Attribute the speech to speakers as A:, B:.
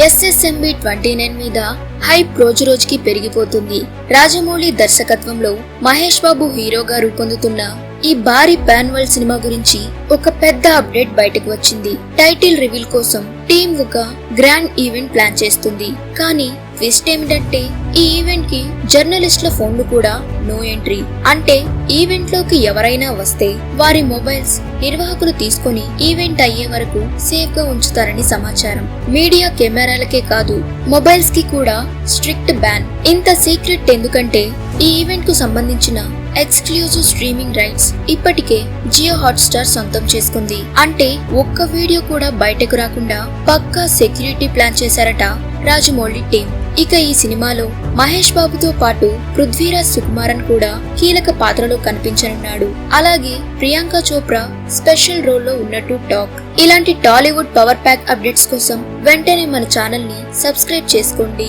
A: SSMB 29 మీద hype రోజు రోజుకి పెరిగిపోతుంది. రాజమౌళి దర్శకత్వంలో మహేష్ బాబు హీరోగా రూపొందుతున్న ఈ భారీ పాన్ వరల్డ్ సినిమా గురించి ఒక పెద్ద అప్డేట్ బయటకు వచ్చింది. టైటిల్ రివీల్ కోసం టీమ్ ఒక గ్రాండ్ ఈవెంట్ ప్లాన్ చేస్తుంది. కానీ ట్విస్ట్ ఏమిటంటే ఈ ఈవెంట్ కి జర్నలిస్టుల ఫోన్లు కూడా నో ఎంట్రీ. అంటే ఈవెంట్ లోకి ఎవరైనా వస్తే వారి మొబైల్స్ నిర్వాహకులు తీసుకొని ఈవెంట్ అయ్యే వరకు సేఫ్ గా ఉంచుతారని సమాచారం. మీడియా కెమెరాలకే కాదు మొబైల్స్ కి కూడా స్ట్రిక్ట్ బ్యాన్. ఇంత సీక్రెట్ ఎందుకంటే ఈ ఈవెంట్ కు సంబంధించిన ఎక్స్క్లూజివ్ స్ట్రీమింగ్ రైట్స్ ఇప్పటికే జియో హాట్స్టార్ సొంతం చేసుకుంది. అంటే ఒక్క వీడియో కూడా బయటకు రాకుండా పక్కా సెక్యూరిటీ ప్లాన్ చేశారట రాజమౌళి టీం. ఇక ఈ సినిమాలో మహేష్ బాబుతో పాటు పృథ్వీరాజ్ సుకుమారన్ కూడా కీలక పాత్రలో కనిపించనున్నాడు. అలాగే ప్రియాంక చోప్రా స్పెషల్ రోల్ లో ఉన్నట్టు టాక్. ఇలాంటి టాలీవుడ్ పవర్ ప్యాక్ అప్డేట్స్ కోసం వెంటనే మన ఛానల్ ని సబ్స్క్రైబ్ చేసుకోండి.